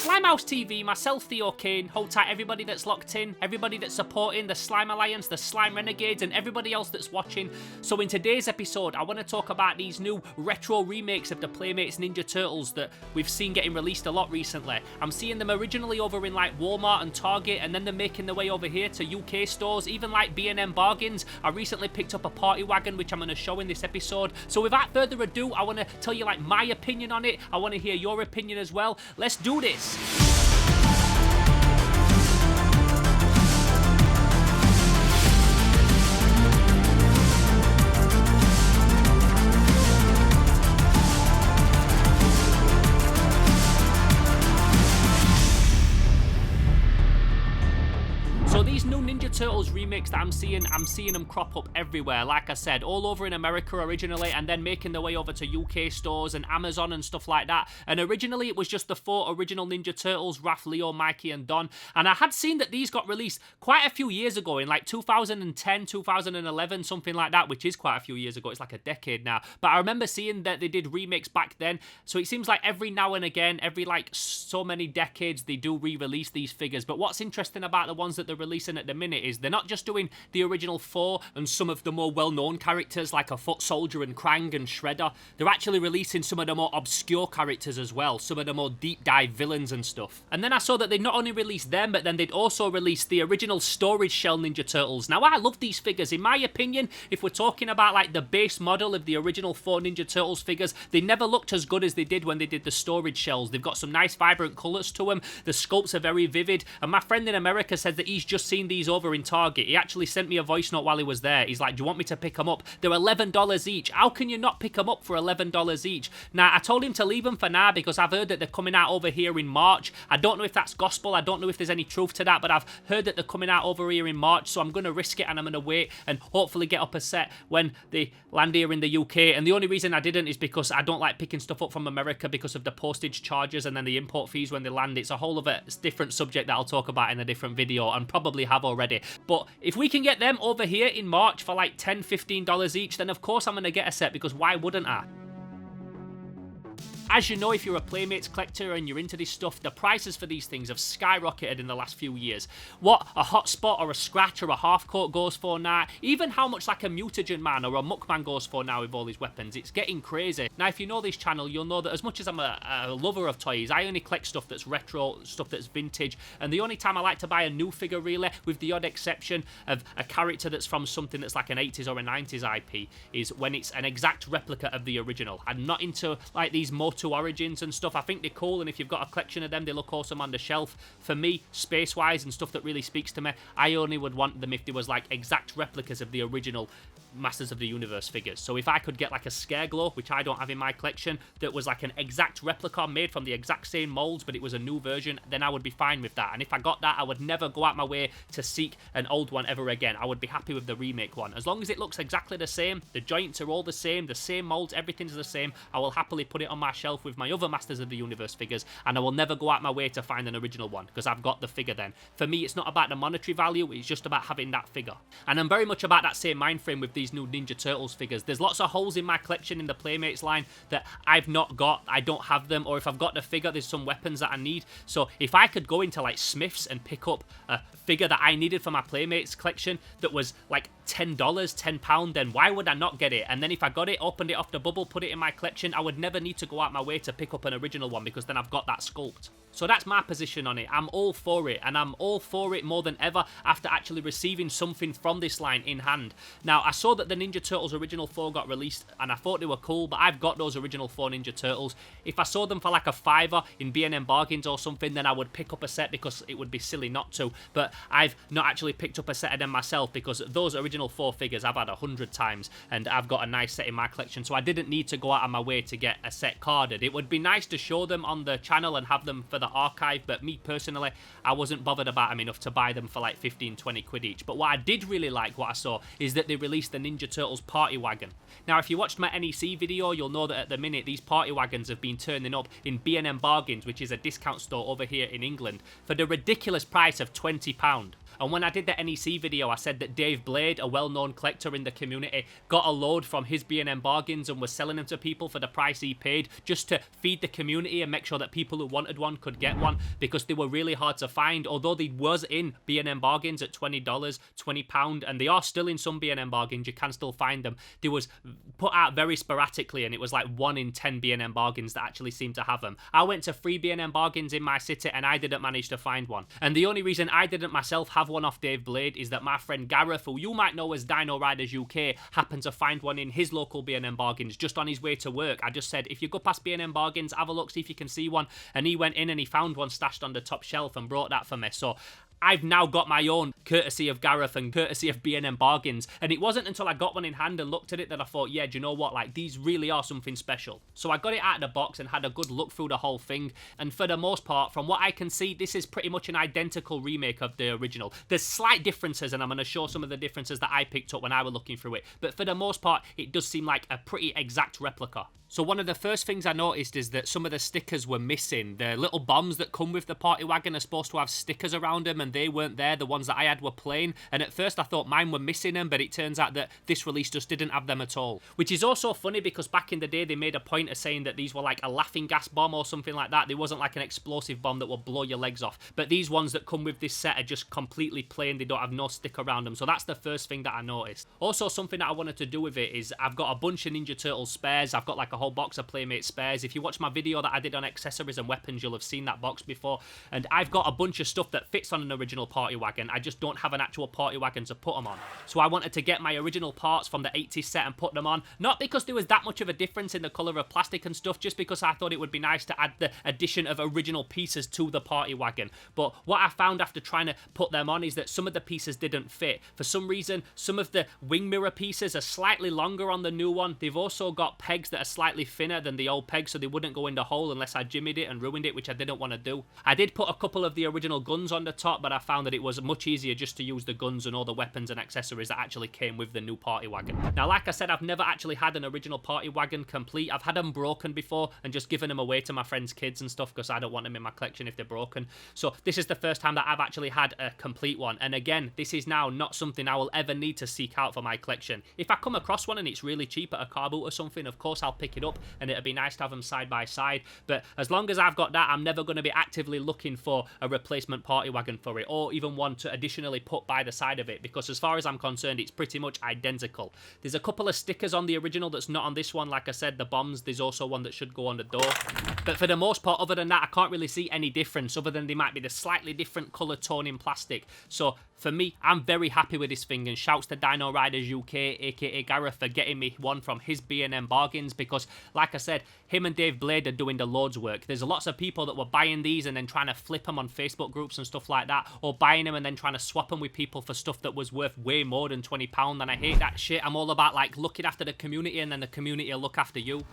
Slimehouse TV, myself, Theo Kane, hold tight everybody that's locked in, everybody that's supporting the Slime Alliance, the Slime Renegades, and everybody else that's watching. So in today's episode, I want to talk about these new retro remakes of the Playmates Ninja Turtles that we've seen getting released a lot recently. I'm seeing them originally over in like Walmart and Target, and then they're making their way over here to UK stores, even like B&M Bargains. I recently picked up a party wagon, which I'm going to show in this episode. So without further ado, I want to tell you like my opinion on it. I want to hear your opinion as well. Let's do this. So these new Ninja Turtles remakes that I'm seeing them crop up everywhere. Like I said, all over in America originally, and then making their way over to UK stores and Amazon and stuff like that. And originally it was just the 4 original Ninja Turtles, Raph, Leo, Mikey, and Don. And I had seen that these got released quite a few years ago, in like 2010, 2011, something like that, which is quite a few years ago. It's like a decade now. But I remember seeing that they did remakes back then. So it seems like every now and again, every like so many decades, they do re-release these figures. But what's interesting about the ones that they're releasing at the minute is they're not just doing the original 4 and some of the more well-known characters like a Foot Soldier and Krang and Shredder. They're actually releasing some of the more obscure characters as well, some of the more deep dive villains and stuff. And then I saw that they not only released them, but then they'd also released the original Storage Shell Ninja Turtles. Now I love these figures. In my opinion, if we're talking about like the base model of the original 4 Ninja Turtles figures, they never looked as good as they did when they did the Storage Shells. They've got some nice vibrant colours to them. The sculpts are very vivid. And my friend in America said that he's just seen these over in Target. He actually sent me a voice note while he was there. He's like, do you want me to pick them up? They're $11 each. How can you not pick them up for $11 each? Now, I told him to leave them for now because I've heard that they're coming out over here in March. I don't know if that's gospel. I don't know if there's any truth to that, but I've heard that they're coming out over here in March, so I'm going to risk it and I'm going to wait and hopefully get up a set when they land here in the UK. And the only reason I didn't is because I don't like picking stuff up from America because of the postage charges and then the import fees when they land. It's a whole of a different subject that I'll talk about in a different video and probably have already. But if we can get them over here in March for like $10, $15 each, then of course I'm going to get a set because why wouldn't I? As you know, if you're a Playmates collector and you're into this stuff, the prices for these things have skyrocketed in the last few years. What a hotspot or a scratch or a half coat goes for now, even how much like a mutagen man or a muckman goes for now with all these weapons, it's getting crazy. Now, if you know this channel, you'll know that as much as I'm a lover of toys, I only collect stuff that's retro, stuff that's vintage, and the only time I like to buy a new figure really, with the odd exception of a character that's from something that's like an 80s or a 90s IP, is when it's an exact replica of the original. I'm not into like these Moto Origins and stuff. I think they're cool, and if you've got a collection of them, they look awesome on the shelf. For me, space-wise and stuff that really speaks to me, I only would want them if there was like exact replicas of the original Masters of the Universe figures. So if I could get like a Scareglow, which I don't have in my collection, that was like an exact replica made from the exact same molds, but it was a new version, then I would be fine with that. And if I got that, I would never go out my way to seek an old one ever again. I would be happy with the remake one. As long as it looks exactly the same, the joints are all the same molds, everything's the same, I will happily put it on my shelf with my other Masters of the Universe figures, and I will never go out my way to find an original one, because I've got the figure then. For me, it's not about the monetary value, it's just about having that figure. And I'm very much about that same mind frame with these new Ninja Turtles figures. There's lots of holes in my collection in the Playmates line that I've not got, I don't have them, or if I've got the figure, there's some weapons that I need. So if I could go into like Smith's and pick up a figure that I needed for my Playmates collection that was like $10, £10, then why would I not get it? And then if I got it, opened it off the bubble, put it in my collection, I would never need to go out my way to pick up an original one because then I've got that sculpt. So that's my position on it. I'm all for it, and I'm all for it more than ever after actually receiving something from this line in hand. Now, I saw that the Ninja Turtles original 4 got released, and I thought they were cool, but I've got those original 4 Ninja Turtles. If I saw them for like a $5 in B&M Bargains or something, then I would pick up a set because it would be silly not to. But I've not actually picked up a set of them myself because those original 4 figures I've had 100 times, and I've got a nice set in my collection, so I didn't need to go out of my way to get a set carded. It would be nice to show them on the channel and have them for the archive, but me personally, I wasn't bothered about them enough to buy them for like 15, 20 quid each. But what I did really like, what I saw, is that they released the Ninja Turtles Party Wagon. Now, if you watched my NEC video, you'll know that at the minute, these party wagons have been turning up in B&M Bargains, which is a discount store over here in England, for the ridiculous price of £20. And when I did the NEC video, I said that Dave Blade, a well-known collector in the community, got a load from his B&M bargains and was selling them to people for the price he paid, just to feed the community and make sure that people who wanted one could get one, because they were really hard to find. Although they was in B&M bargains at $20, £20, and they are still in some B&M bargains, you can still find them. They was put out very sporadically, and it was like 1 in 10 B&M bargains that actually seemed to have them. I went to 3 B&M bargains in my city and I didn't manage to find one. And the only reason I didn't myself have one off Dave Blade is that my friend Gareth, who you might know as Dino Riders UK, happened to find one in his local B&M bargains just on his way to work. I just said, if you go past B&M bargains, have a look, see if you can see one. And he went in and he found one stashed on the top shelf and brought that for me. So I've now got my own, courtesy of Gareth and courtesy of B&M bargains. And it wasn't until I got one in hand and looked at it that I thought, yeah, do you know what, like, these really are something special. So I got it out of the box and had a good look through the whole thing, and for the most part, from what I can see, this is pretty much an identical remake of the original. There's slight differences, and I'm going to show some of the differences that I picked up when I was looking through it, but for the most part, it does seem like a pretty exact replica. So one of the first things I noticed is that some of the stickers were missing. The little bombs that come with the party wagon are supposed to have stickers around them, and they weren't there. The ones that I had were plain, and at first I thought mine were missing them, but it turns out that this release just didn't have them at all. Which is also funny, because back in the day they made a point of saying that these were like a laughing gas bomb or something like that. They wasn't like an explosive bomb that will blow your legs off. But these ones that come with this set are just completely plain. They don't have no stick around them. So that's the first thing that I noticed. Also, something that I wanted to do with it is I've got a bunch of Ninja Turtles spares. I've got like a whole box of Playmates spares. If you watch my video that I did on accessories and weapons, you'll have seen that box before. And I've got a bunch of stuff that fits on an original party wagon. I just don't have an actual party wagon to put them on. So I wanted to get my original parts from the 80s set and put them on. Not because there was that much of a difference in the colour of plastic and stuff, just because I thought it would be nice to add the addition of original pieces to the party wagon. But what I found after trying to put them on is that some of the pieces didn't fit. For some reason, some of the wing mirror pieces are slightly longer on the new one. They've also got pegs that are slightly thinner than the old pegs, so they wouldn't go in the hole unless I jimmied it and ruined it, which I didn't want to do. I did put a couple of the original guns on the top, but I found that it was much easier just to use the guns and all the weapons and accessories that actually came with the new party wagon. Now, like I said, I've never actually had an original party wagon complete. I've had them broken before and just given them away to my friends' kids and stuff, because I don't want them in my collection if they're broken. So this is the first time that I've actually had a complete one. And again, this is now not something I will ever need to seek out for my collection. If I come across one and it's really cheap at a car boot or something, of course I'll pick it up, and it'd be nice to have them side by side. But as long as I've got that, I'm never going to be actively looking for a replacement party wagon for it, or even one to additionally put by the side of it, because as far as I'm concerned, it's pretty much identical. There's a couple of stickers on the original that's not on this one. Like I said, the bombs, there's also one that should go on the door. But for the most part, other than that, I can't really see any difference, other than they might be the slightly different colour tone in plastic. So for me, I'm very happy with this thing, and shouts to Dino Riders UK, aka Gareth, for getting me one from his B&M bargains, because like I said, him and Dave Blade are doing the Lord's work. There's lots of people that were buying these and then trying to flip them on Facebook groups and stuff like that, or buying them and then trying to swap them with people for stuff that was worth way more than £20, and I hate that shit. I'm all about like looking after the community, and then the community will look after you.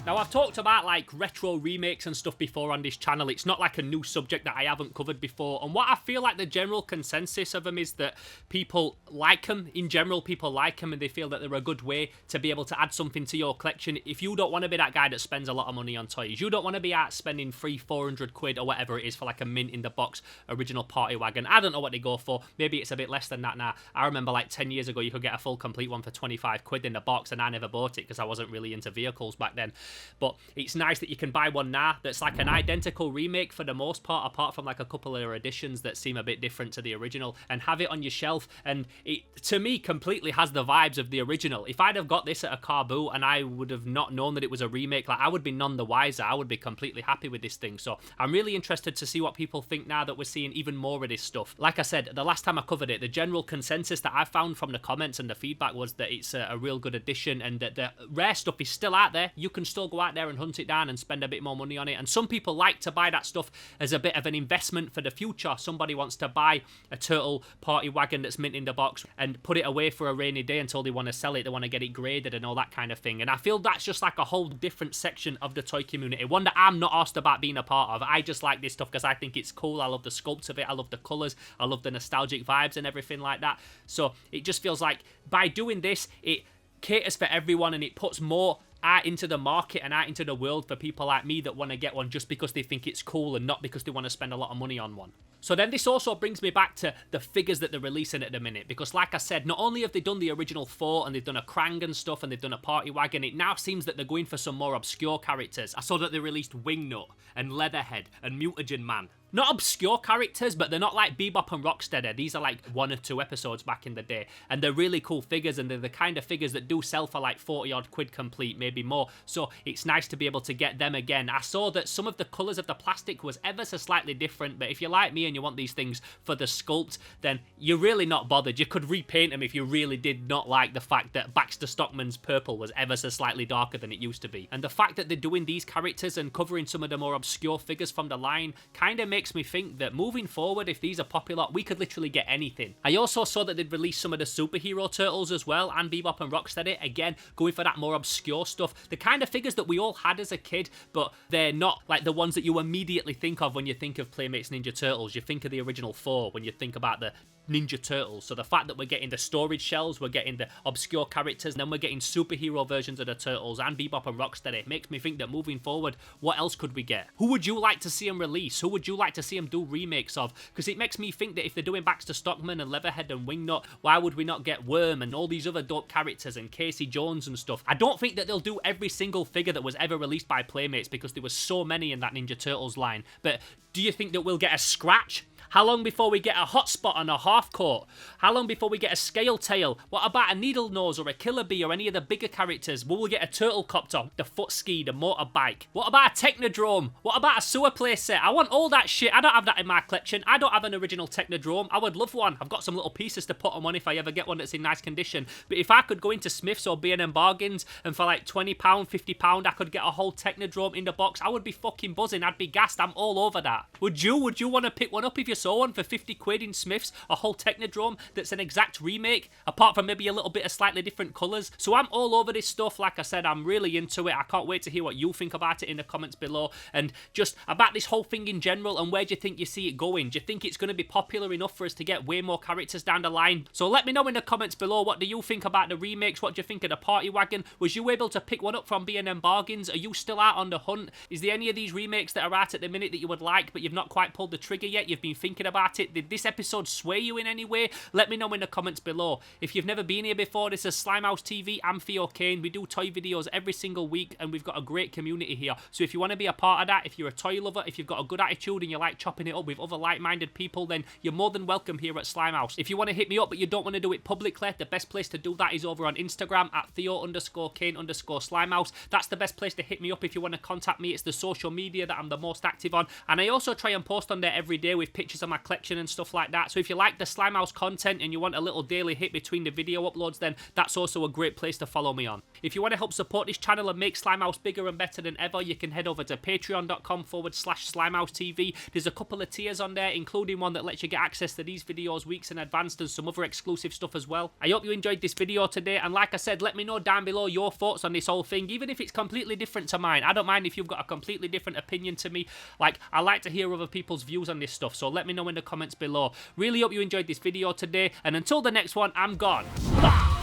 Now, I've talked about like retro remakes and stuff before on this channel. It's not like a new subject that I haven't covered before. And what I feel like the general consensus of them is that people like them. In general, people like them, and they feel that they're a good way to be able to add something to your collection. If you don't want to be that guy that spends a lot of money on toys, you don't want to be out spending £300-400 or whatever it is for like a mint in the box original party wagon. I don't know what they go for. Maybe it's a bit less than that now. I remember like 10 years ago, you could get a full complete one for £25 in the box, and I never bought it because I wasn't really into vehicles back then. But it's nice that you can buy one now that's like an identical remake for the most part, apart from like a couple of additions that seem a bit different to the original, and have it on your shelf. And it, to me, completely has the vibes of the original. If I'd have got this at a car boot and I would have not known that it was a remake, like I would be none the wiser. I would be completely happy with this thing. So I'm really interested to see what people think now that we're seeing even more of this stuff. Like I said, the last time I covered it, the general consensus that I found from the comments and the feedback was that it's a real good addition, and that the rare stuff is still out there. You can still go out there and hunt it down and spend a bit more money on it. And some people like to buy that stuff as a bit of an investment for the future. Somebody wants to buy a turtle party wagon that's mint in the box and put it away for a rainy day until they want to sell it. They want to get it graded and all that kind of thing. And I feel that's just like a whole different section of the toy community, one that I'm not asked about being a part of. I just like this stuff because I think it's cool. I love the sculpt of it. I love the colours. I love the nostalgic vibes and everything like that. So it just feels like by doing this, it caters for everyone, and it puts more out into the market and out into the world for people like me that want to get one just because they think it's cool and not because they want to spend a lot of money on one. So then this also brings me back to the figures that they're releasing at the minute, because like I said, not only have they done the original 4 and they've done a Krang and stuff and they've done a Party Wagon, it now seems that they're going for some more obscure characters. I saw that they released Wingnut and Leatherhead and Mutagen Man. Not obscure characters, but they're not like Bebop and Rocksteady. These are like 1 or 2 episodes back in the day. And they're really cool figures, and they're the kind of figures that do sell for like 40 odd quid complete, maybe more. So it's nice to be able to get them again. I saw that some of the colours of the plastic was ever so slightly different, but if you're like me and you want these things for the sculpt, then you're really not bothered. You could repaint them if you really did not like the fact that Baxter Stockman's purple was ever so slightly darker than it used to be. And the fact that they're doing these characters and covering some of the more obscure figures from the line kind of makes me think that moving forward, if these are popular, we could literally get anything. I also saw that they'd released some of the superhero turtles as well, and Bebop and Rocksteady, again, going for that more obscure stuff. The kind of figures that we all had as a kid, but they're not like the ones that you immediately think of when you think of Playmates Ninja Turtles. You think of the original 4 when you think about the Ninja Turtles. So the fact that we're getting the storage shells, we're getting the obscure characters, and then we're getting superhero versions of the Turtles and Bebop and Rocksteady, it makes me think that moving forward, what else could we get? Who would you like to see them release? Who would you like to see them do remakes of? Because it makes me think that if they're doing Baxter Stockman and Leatherhead and Wingnut, why would we not get Worm and all these other dope characters and Casey Jones and stuff? I don't think that they'll do every single figure that was ever released by Playmates, because there was so many in that Ninja Turtles line. But do you think that we'll get a Scratch? How long before we get a Hotspot and a Half Coat? How long before we get a Scale Tail? What about a Needle Nose or a Killer Bee or any of the bigger characters? Will we get a Turtle Copter, the Foot Ski, the Motorbike? What about a Technodrome? What about a Sewer Playset? I want all that shit. I don't have that in my collection. I don't have an original Technodrome. I would love one. I've got some little pieces to put them on if I ever get one that's in nice condition. But if I could go into Smith's or B&M Bargains and for like £20, £50, I could get a whole Technodrome in the box, I would be fucking buzzing. I'd be gassed. I'm all over that. Would you want to pick one up if you saw one for 50 quid in Smith's? A whole Technodrome that's an exact remake, apart from maybe a little bit of slightly different colours. So I'm all over this stuff. Like I said, I'm really into it. I can't wait to hear what you think about it in the comments below, and just about this whole thing in general, and where do you think you see it going? Do you think it's going to be popular enough for us to get way more characters down the line? So let me know in the comments below, what do you think about the remakes? What do you think of the Party Wagon? Was you able to pick one up from B&M Bargains? Are you still out on the hunt? Is there any of these remakes that are out at the minute that you would like, but you've not quite pulled the trigger yet? You've been thinking about it. Did this episode sway you in any way? Let me know in the comments below. If you've never been here before, this is Slimehouse TV. I'm Theo Kane. We do toy videos every single week, and we've got a great community here. So if you want to be a part of that, if you're a toy lover, if you've got a good attitude and you like chopping it up with other like-minded people, then you're more than welcome here at Slimehouse. If you want to hit me up but you don't want to do it publicly, the best place to do that is over on Instagram at Theo_Kane_Slimehouse. That's the best place to hit me up if you want to contact me. It's the social media that I'm the most active on, and I also try and post on there every day with pictures of my collection and stuff like that. So if you like the Slimehouse content and you want a little daily hit between the video uploads, then that's also a great place to follow me on. If you want to help support this channel and make Slimehouse bigger and better than ever, you can head over to patreon.com/Slimehouse TV. There's a couple of tiers on there, including one that lets you get access to these videos weeks in advance and some other exclusive stuff as well. I hope you enjoyed this video today, and like I said, let me know down below your thoughts on this whole thing, even if it's completely different to mine. I don't mind if you've got a completely different opinion to me. Like, I like to hear other people's views on this stuff, so let me know in the comments below. Really hope you enjoyed this video today, and until the next one, I'm gone. Bye.